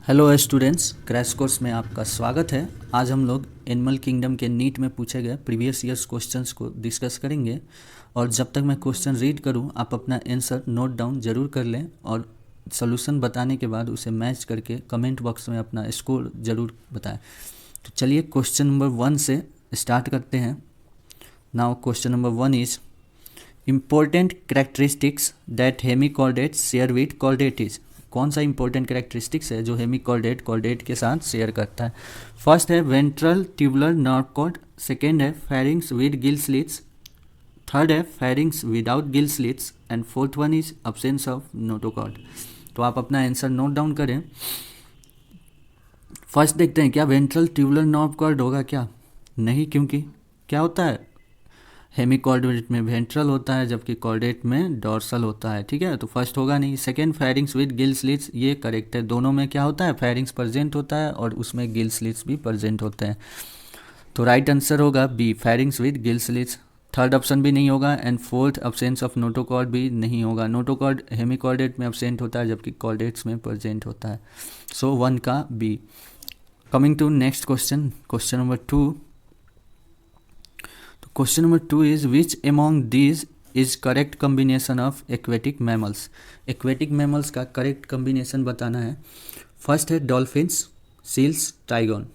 Hello students, crash course में आपका स्वागत है। आज हम लोग एनिमल किंगडम के नीट में पूछे गए प्रीवियस ईयर्स क्वेश्चंस को डिस्कस करेंगे। और जब तक मैं क्वेश्चन रीड करूं, आप अपना आंसर नोट डाउन ज़रूर कर लें और सॉल्यूशन बताने के बाद उसे मैच करके कमेंट बॉक्स में अपना स्कोर ज़रूर बताएं। तो चलिए क्वेश्चन नंबर 1 से स्टार्ट करते हैं। Now question number 1 is important characteristics that hemichordate share with chordate. कौन सा इंपॉर्टेंट कैरेक्टरिस्टिक्स है जो हेमिकॉर्डेट कॉर्डेट के साथ शेयर करता है? फर्स्ट है ventral tubular nerve cord, second है pharynx with gill slits, third है pharynx without gill slits and fourth one is absence of notochord. तो आप अपना आंसर नोट डाउन करें। फर्स्ट देखते हैं, क्या वेंट्रल ट्यूबुलर नर्व कॉर्ड होगा? क्या नहीं, क्योंकि क्या होता है, हेमिकॉर्डेट में वेंट्रल होता है जबकि कॉर्डेट में डॉर्सल होता है। ठीक है, तो फर्स्ट होगा नहीं। Second pharynx with gill slits, ये करेक्ट है। दोनों में क्या होता है, फेरिंग्स प्रेजेंट होता है और उसमें गिल स्लिट्स भी प्रेजेंट होते हैं। तो राइट आंसर होगा B, pharynx with gill slits. Third option भी नहीं होगा and fourth absence of notochord भी नहीं होगा। नोटोकॉर्ड हेमिकॉर्डेट में अब्सेंट होता है जबकि कॉर्डेट्स में प्रेजेंट होता है। सो 1 का B. Coming to next question, question number 2। Question number 2 is which among these is correct combination of aquatic mammals. Aquatic mammals का करेक्ट कम्बिनेशन बताना है। फर्स्ट है डॉल्फिन्स, सील्स, ट्राइगन।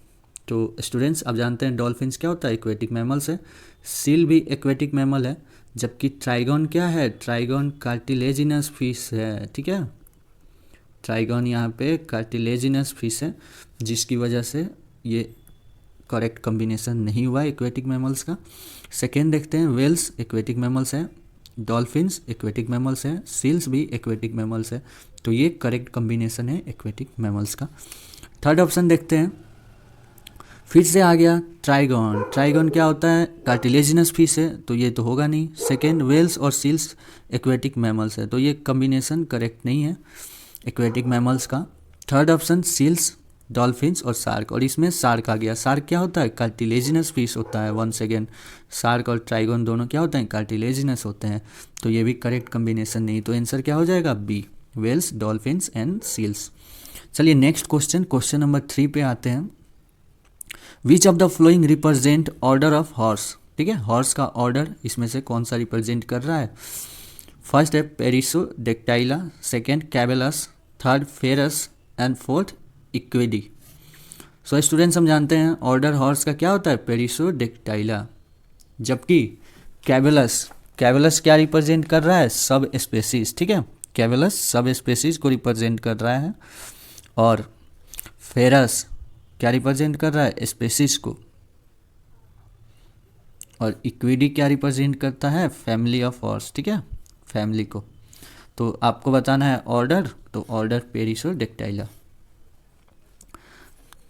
तो स्टूडेंट्स, आप जानते हैं डॉल्फिन्स क्या होता है, एक्वेटिक मैमल्स है। सील भी एक्वेटिक मैमल है, जबकि ट्राइगन क्या है, ट्राइगन कार्टिलेजिनस फिश है। ठीक है, ट्राइगन यहाँ पे कार्टिलेजिनस फिश है, जिसकी वजह से ये करेक्ट कम्बिनेशन नहीं हुआ एक्वेटिक मैमल्स का। सेकेंड देखते हैं, वेल्स एक्वेटिक मैमल्स है, डॉल्फिन्स एक्वेटिक मैमल्स है, सील्स भी एक्वेटिक मैमल्स है। तो ये करेक्ट कम्बिनेशन है एक्वेटिक मैमल्स का। थर्ड ऑप्शन देखते हैं, फिर से आ गया ट्राइगन। ट्राइगन क्या होता है, कार्टिलेजिनस फिश है, तो ये तो होगा नहीं। सेकेंड, वेल्स और सील्स एक्वेटिक मैमल्स है, तो ये कम्बिनेशन करेक्ट नहीं है एक्वेटिक मैमल्स का। थर्ड ऑप्शन सील्स, डॉल्फिन्स और शार्क, और इसमें शार्क आ गया। शार्क क्या होता है, कार्टिलेजिनस फिश होता है। वंस अगेन, शार्क और ट्राइगन दोनों क्या होते हैं, कार्टिलेजिनस होते हैं। तो ये भी करेक्ट कम्बिनेशन नहीं। तो आंसर क्या हो जाएगा, B, whales, dolphins and seals. चलिए नेक्स्ट क्वेश्चन, क्वेश्चन नंबर 3 पे आते हैं। Which of the following represent order of horse. ठीक है, हॉर्स का ऑर्डर इसमें से कौन सा रिप्रेजेंट कर रहा है? फर्स्ट है Perissodactyla, second caballus, third ferus and fourth Equidae. So students, हम जानते हैं ऑर्डर हॉर्स का क्या होता है, पेरिसोडेक्टाइला, जबकि कैबेलस क्या रिप्रेजेंट कर रहा है, सब स्पेसीज। ठीक है, कैबेलस सब स्पेसीज को रिप्रेजेंट कर रहा है, और फेरस क्या रिप्रेजेंट कर रहा है, स्पेसीज को, और इक्विडी क्या रिप्रेजेंट करता है, फैमिली ऑफ हॉर्स। ठीक है, फैमिली को। तो आपको बताना है ऑर्डर, तो ऑर्डर पेरिसोडेक्टाइला।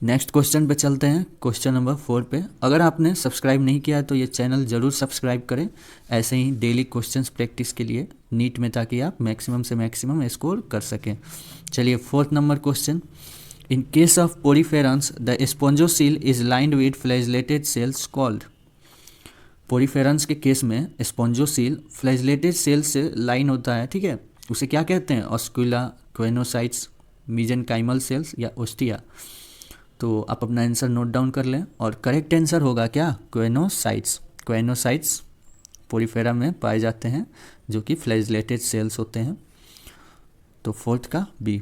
नेक्स्ट क्वेश्चन पे चलते हैं, क्वेश्चन नंबर 4 पे। अगर आपने सब्सक्राइब नहीं किया है तो ये चैनल ज़रूर सब्सक्राइब करें, ऐसे ही डेली क्वेश्चंस प्रैक्टिस के लिए नीट में, ताकि आप मैक्सिमम से मैक्सिमम स्कोर कर सकें। चलिए 4th number question, in case of poriferans the spongocoel is lined with flagellated cells called. Poriferans के केस में स्पोंजोसील फ्लैजिलेटेड सेल्स से लाइन होता है। ठीक है, उसे क्या कहते हैं, ऑस्कुला, क्वेनोसाइट्स, मीजेनकाइमल सेल्स या ओस्टिया। तो आप अपना आंसर नोट डाउन कर लें, और करेक्ट आंसर होगा क्या, क्वेनोसाइट्स। क्वेनोसाइट्स पोरीफेरा में पाए जाते हैं, जो कि फ्लैजिलेटेड सेल्स होते हैं। तो 4th का B.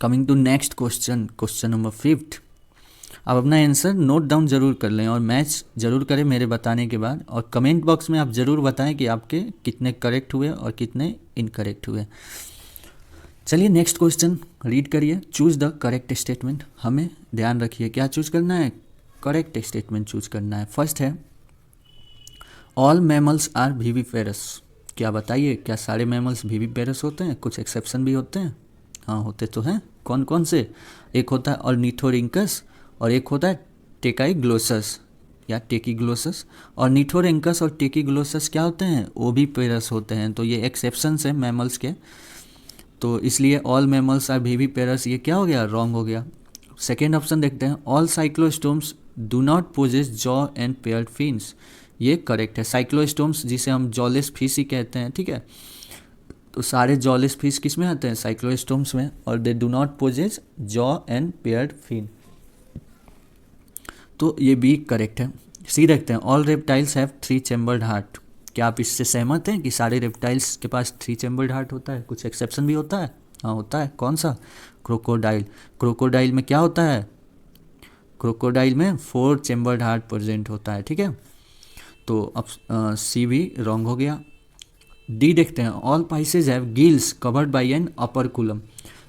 Coming to next question, question number 5। आप अपना आंसर नोट डाउन जरूर कर लें और मैच जरूर करें मेरे बताने के बाद, और कमेंट बॉक्स में आप ज़रूर बताएं कि आपके कितने करेक्ट हुए और कितने इनकरेक्ट हुए। चलिए नेक्स्ट क्वेश्चन रीड करिए। Choose the correct statement. हमें ध्यान रखिए क्या चूज करना है, करेक्ट स्टेटमेंट चूज करना है। फर्स्ट है ऑल मैमल्स आर विविपेरस। क्या बताइए, क्या सारे मैमल्स विविपेरस होते हैं? कुछ एक्सेप्शन भी होते हैं। हाँ, होते तो हैं। कौन कौन से? एक होता है ऑर्निथोरिंकस और एक होता है टेकाइग्लोसस या टेकीग्लोसस। ऑर्निथोरिंकस और टेकीग्लोसस क्या होते हैं, ओविपेरस होते हैं। तो ये एक्सेप्शंस है मैमल्स के, तो इसलिए ऑल मैमल्स आर विविपेरस, ये क्या हो गया, रॉन्ग हो गया। सेकेंड ऑप्शन देखते हैं, all cyclostomes do not possess jaw and paired fins. ये करेक्ट है। साइक्लोस्टोम्स जिसे हम जॉलेस फिश ही कहते हैं, ठीक है, तो सारे जॉलेस फिश किस में आते हैं? साइक्लोस्टोम्स में। और they do not possess jaw and paired fin, तो ये भी करेक्ट है। सी देखते हैं, all reptiles have 3 chambered heart. क्या आप इससे सहमत हैं कि सारे रेप्टाइल्स के पास 3 चैम्बर्ड हार्ट होता है? कुछ एक्सेप्शन भी होता है? हाँ होता है। कौन सा? क्रोकोडाइल। क्रोकोडाइल में क्या होता है? क्रोकोडाइल में 4 चैम्बर्ड हार्ट प्रेजेंट होता है, ठीक है। तो अब सी भी रॉन्ग हो गया। डी देखते हैं, all pisces have gills covered by an operculum.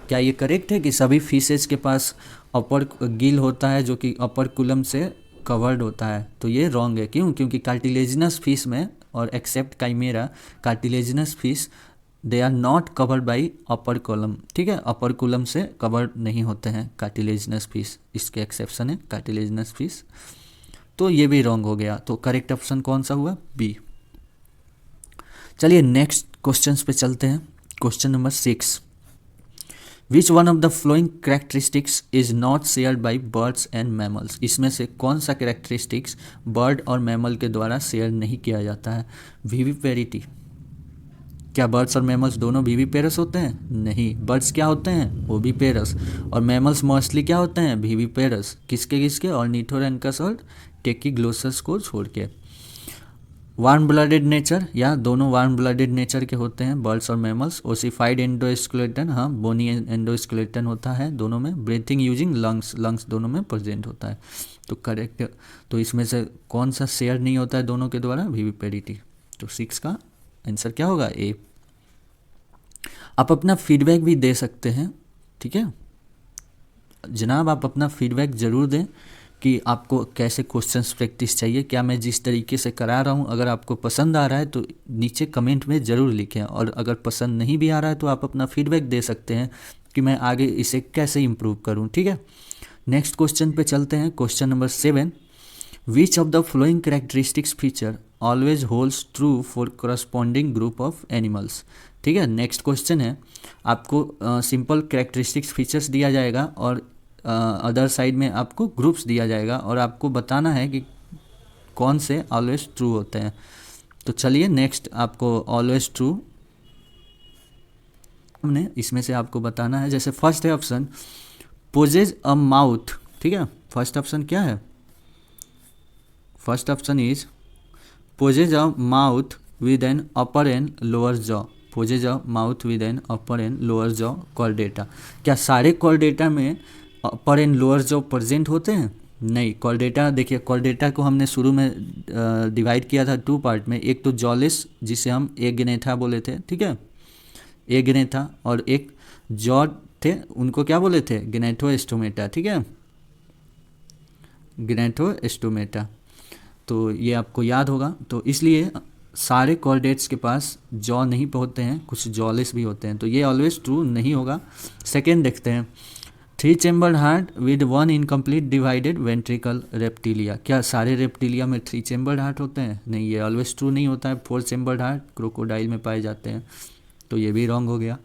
क्या ये करेक्ट है कि सभी फिशेज के पास अपर गिल होता है जो कि अपर कुलम से कवर्ड होता है? तो ये रॉन्ग है। क्यों? क्योंकि कार्टिलेजिनस फिश में और except chimaera, cartilaginous fish they are not covered by operculum, ठीक है। अपर कुलम से कवर्ड नहीं होते हैं कार्टिलेजिनस फिश, इसके एक्सेप्शन है कार्टिलेजिनस फिश। तो ये भी रॉन्ग हो गया। तो करेक्ट ऑप्शन कौन सा हुआ? बी। चलिए नेक्स्ट क्वेश्चंस पे चलते हैं। Question number 6, which one of the flowing characteristics is not shared by birds and mammals. इसमें से कौन सा करेक्टरिस्टिक्स बर्ड और मैमल के द्वारा शेयर नहीं किया जाता है? विविपेरिटी। क्या बर्ड्स और मैमल्स दोनों विविपेरस होते हैं? नहीं। बर्ड्स क्या होते हैं? ओविपेरस। और मैमल्स मोस्टली क्या होते हैं? विविपेरस। किसके किसके? ऑर्निथोरैंकस और टेकिग्लोसस को छोड़ के। वार्म ब्लडेड नेचर, या दोनों वार्म ब्लडेड नेचर के होते हैं बर्ड्स और मैमल्स। ओसिफाइड एंडोस्केलेटन, हाँ बोनी एंडोस्केलेटन होता है दोनों में। ब्रीथिंग यूजिंग लंग्स, लंग्स दोनों में प्रेजेंट होता है। तो करेक्ट, तो इसमें से कौन सा शेयर नहीं होता है दोनों के द्वारा? विविपेरिटी। तो 6 का आंसर क्या होगा? ए। आप अपना फीडबैक भी दे सकते हैं, ठीक है जनाब, आप अपना फीडबैक ज़रूर दें कि आपको कैसे क्वेश्चंस प्रैक्टिस चाहिए। क्या मैं जिस तरीके से करा रहा हूँ अगर आपको पसंद आ रहा है तो नीचे कमेंट में ज़रूर लिखें, और अगर पसंद नहीं भी आ रहा है तो आप अपना फीडबैक दे सकते हैं कि मैं आगे इसे कैसे इम्प्रूव करूँ, ठीक है। नेक्स्ट क्वेश्चन पे चलते हैं। Question number 7, which of the flowing characteristics feature always holds true for corresponding group of animals. ठीक है, नेक्स्ट क्वेश्चन है, आपको सिंपल करेक्टरिस्टिक्स फीचर्स दिया जाएगा और अदर साइड में आपको ग्रुप्स दिया जाएगा और आपको बताना है कि कौन से ऑलवेज ट्रू होते हैं। तो चलिए नेक्स्ट आपको ऑलवेज ट्रू हमने इसमें से आपको बताना है। जैसे फर्स्ट है ऑप्शन पोजेज अ माउथ, ठीक है, फर्स्ट ऑप्शन क्या है? First option is possess a mouth with an upper and lower jaw. Possess a mouth with an upper and lower jaw Chordata. क्या सारे कॉर्डेटा में अपर एंड लोअर जॉ प्रेजेंट होते हैं? नहीं। कॉर्डेटा देखिए, कॉर्डेटा को हमने शुरू में डिवाइड किया था 2 पार्ट में। एक तो जॉलिस जिसे हम एगनेथा बोले थे, ठीक है, एगनेथा, और एक जॉ थे उनको क्या बोले थे? ग्नेथोस्टोमेटा, ठीक है, ग्नेथोस्टोमेटा। तो ये आपको याद होगा। तो इसलिए सारे कॉर्डेट्स के पास जॉ नहीं होते हैं, कुछ जॉलेस भी होते हैं, तो ये ऑलवेज ट्रू नहीं होगा। सेकेंड देखते हैं 3 chambered heart with 1 incomplete divided ventricle reptilia. क्या सारे रेप्टिलिया में 3 चैम्बर्ड हार्ट होते हैं? नहीं, ये ऑलवेज ट्रू नहीं होता है। 4 चैम्बर्ड हार्ट क्रोकोडाइल में पाए जाते हैं, तो ये भी रॉन्ग हो गया।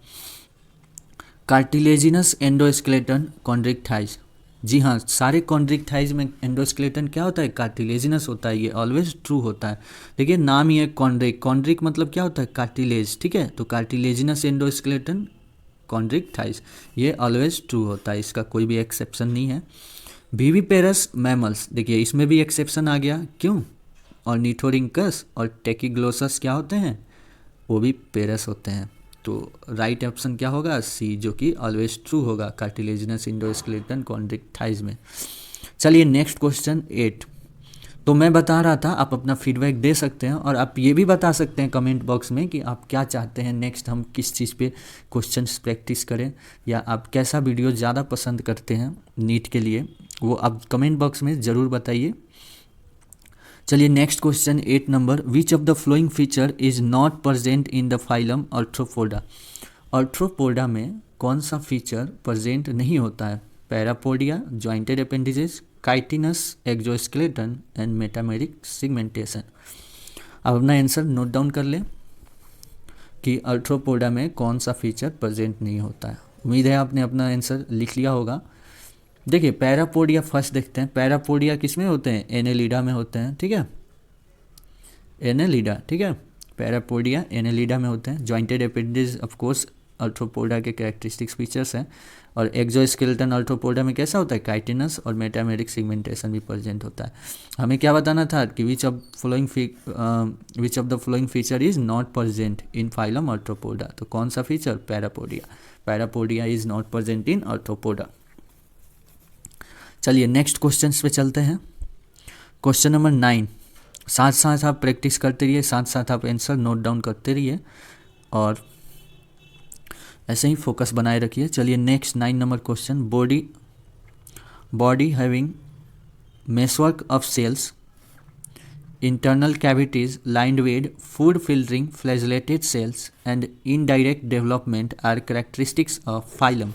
कार्टिलेजिनस एंडोस्केलेटन कॉन्ड्रिक थाइज, जी हाँ, सारे कॉन्ड्रिक थाइज में एंडोस्केलेटन क्या होता है? कार्टिलेजिनस होता है, ये ऑलवेज ट्रू होता है। देखिए नाम ही है कॉन्ड्रिक, कॉन्ड्रिक मतलब क्या होता है? कार्टिलेज, ठीक है, तो कार्टिलेजिनस एंडोस्केलेटन कॉन्ड्रिक थाइज, ये ऑलवेज ट्रू होता है, इसका कोई भी एक्सेप्शन नहीं है। विविपेरस मैमल्स, देखिए इसमें भी एक्सेप्शन आ गया, क्यों? ऑर्निथोरिंकस और टेकिग्लोसस क्या होते हैं? वो भी पेरस होते हैं। तो राइट ऑप्शन क्या होगा? सी, जो कि ऑलवेज ट्रू होगा कार्टिलेजिनस एंडोस्केलेटन कॉन्ड्रिक थाइज में। चलिए नेक्स्ट क्वेश्चन 8। तो मैं बता रहा था आप अपना फीडबैक दे सकते हैं और आप ये भी बता सकते हैं कमेंट बॉक्स में कि आप क्या चाहते हैं नेक्स्ट हम किस चीज़ पे क्वेश्चंस प्रैक्टिस करें, या आप कैसा वीडियो ज़्यादा पसंद करते हैं नीट के लिए, वो आप कमेंट बॉक्स में ज़रूर बताइए। चलिए next question 8 number, which of the flowing feature is not present in the phylum arthropoda. Arthropoda में कौन सा फीचर प्रेजेंट नहीं होता है? Parapodia, jointed appendages, chitinous exoskeleton and metameric segmentation. अब अपना आंसर नोट डाउन कर लें कि आर्थ्रोपोडा में कौन सा फीचर प्रेजेंट नहीं होता है। उम्मीद है आपने अपना आंसर लिख लिया होगा। देखिए पैरापोडिया फर्स्ट देखते हैं। पैरापोडिया किस में होते हैं? एनेलिडा में होते हैं, ठीक है, एनेलिडा, ठीक है। पैरापोडिया एनेलिडा में होते हैं। Jointed appendage of course arthropoda के कैरेक्टरिस्टिक्स फीचर्स हैं। और एक्सोस्केलेटन आर्थ्रोपोडा में कैसा होता है, काइटिनस और मेटामेरिक सिगमेंटेशन भी प्रेजेंट होता है। हमें क्या बताना था कि विच of the flowing feature is not present in phylum arthropoda, तो कौन सा feature, parapodia. Parapodia is not present in arthropoda. चलिए नेक्स्ट क्वेश्चन पे चलते हैं। क्वेश्चन नंबर 9, साथ साथ आप प्रैक्टिस करते रहिए, साथ साथ आप आंसर नोट डाउन करते रहिए और ऐसे ही फोकस बनाए रखिए। चलिए next 9 number question, body having meshwork of cells, internal cavities lined with food filtering flagellated cells and indirect development are characteristics of phylum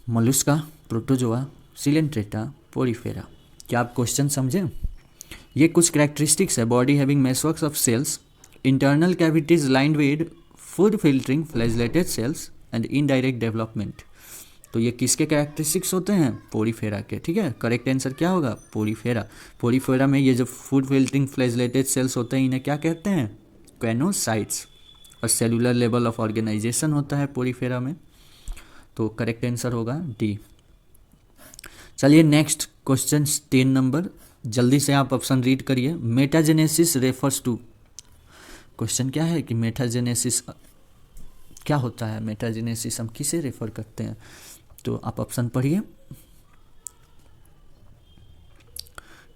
Mollusca, Protozoa, Coelenterata, Porifera. क्या आप question समझें? ये कुछ कैरेक्टरिस्टिक्स है, body having meshworks of cells, internal cavities lined with food filtering flagellated cells and indirect development. तो ये किसके characteristics होते हैं, पोरीफेरा के। ठीक है, करेक्ट आंसर क्या होगा, पोरीफेरा। पोरीफेरा में ये जो फूड फिल्टरिंग फ्लैजेलेटेड सेल्स होते हैं इन्हें क्या कहते हैं, कैनोसाइट्स। और सेलुलर लेवल ऑफ ऑर्गेनाइजेशन होता है पोरीफेरा में, तो करेक्ट आंसर होगा डी। चलिए नेक्स्ट क्वेश्चन 10 नंबर, जल्दी से आप ऑप्शन रीड करिए। मेटाजेनेसिस रेफर्स टू, क्वेश्चन क्या है कि मेटाजेनेसिस क्या होता है, मेटाजेनेसिस हम किसे रेफर करते हैं, तो आप ऑप्शन पढ़िए।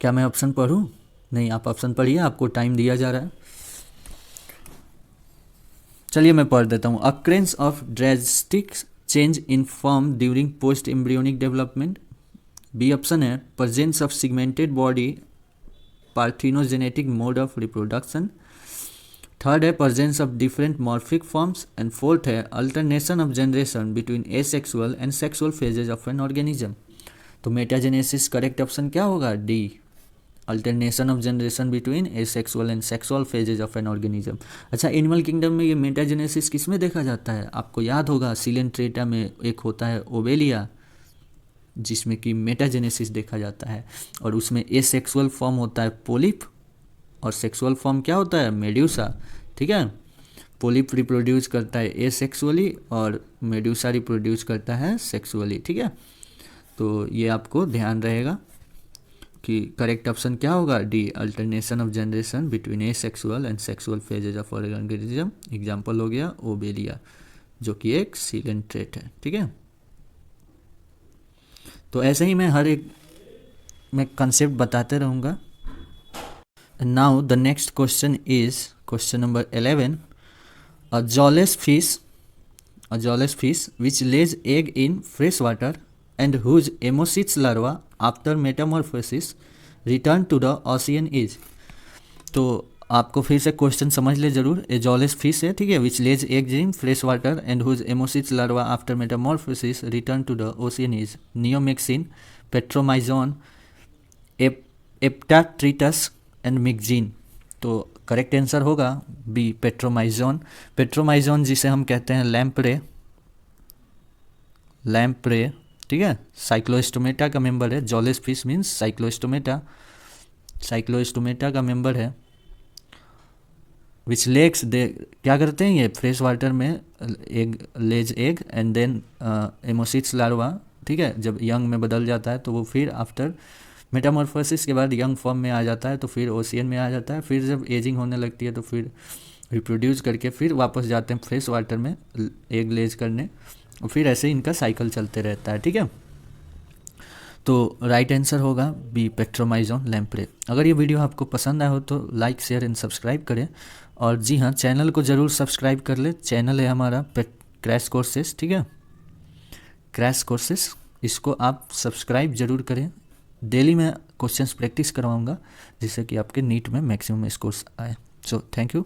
क्या मैं ऑप्शन पढ़ूं? नहीं, आप ऑप्शन पढ़िए, आपको टाइम दिया जा रहा है। चलिए मैं पढ़ देता हूँ। Occurrence of drastic change in form during post embryonic development. B option है presence of segmented body parthenogenetic mode of reproduction. Third है presence of different morphic forms and fourth है alternation of generation between asexual and sexual phases of an organism. तो metagenesis correct option क्या होगा, D, alternation of generation between asexual and sexual phases of an organism. अच्छा, animal kingdom में ये metagenesis किस में देखा जाता है, आपको याद होगा सिलेंट्रेटा में एक होता है ओवेलिया जिसमें कि मेटाजेनेसिस देखा जाता है, और उसमें एसेक्सुअल फॉर्म होता है पोलिप और सेक्सुअल फॉर्म क्या होता है, मेड्यूसा। ठीक है, पोलिप रिप्रोड्यूस करता है एसेक्सुअली और मेड्यूसा रिप्रोड्यूस करता है सेक्सुअली। ठीक है, तो ये आपको ध्यान रहेगा कि करेक्ट ऑप्शन क्या होगा, D, alternation of generation between asexual and sexual phases of organism. Example हो गया ओवेलिया जो कि एक सिलेंट्रेट है। ठीक है, तो ऐसे ही मैं हर एक में कंसेप्ट बताते रहूँगा। Now the next question is question number 11। A jawless fish which lays egg in fresh water and whose emocytes larva after metamorphosis return to the ocean is। तो आपको फिर से क्वेश्चन समझ ले जरूर। ए जॉलेस फिश है, ठीक है, which lays eggs in fresh water and whose ammocoetes larva after metamorphosis return to the ocean is Neomyxine, Petromyzon, Eptatretus and Myxine. तो करेक्ट आंसर होगा बी, पेट्रोमाइजोन। पेट्रोमाइजोन जिसे हम कहते हैं लैम्प्रे, ठीक है, साइक्लोस्टोमेटा का मेंबर है। जॉलेस फिश मीन्स साइक्लोस्टोमेटा का मेंबर है। विच लेग्स दे क्या करते हैं, ये फ्रेश वाटर में लेज एग एंड देन एमोसिट्स लार्वा, ठीक है, जब यंग में बदल जाता है तो वो फिर आफ्टर मेटामॉर्फोसिस के बाद यंग फॉर्म में आ जाता है, तो फिर ओशियन में आ जाता है। फिर जब एजिंग होने लगती है तो फिर रिप्रोड्यूस करके फिर वापस जाते हैं फ्रेश वाटर में एग लेज करने, और फिर ऐसे इनका साइकिल चलते रहता है। ठीक है, तो राइट आंसर होगा बी, पेट्रोमाइजोन लैम्प्रे। अगर ये वीडियो आपको पसंद आया हो तो लाइक, शेयर एंड सब्सक्राइब करें। और जी हाँ, चैनल को ज़रूर सब्सक्राइब कर ले। चैनल है हमारा क्रैश कोर्सेस, ठीक है, क्रैश कोर्सेस, इसको आप सब्सक्राइब ज़रूर करें। डेली मैं क्वेश्चंस प्रैक्टिस करवाऊंगा जिससे कि आपके नीट में मैक्सिमम स्कोर्स आए। So thank you.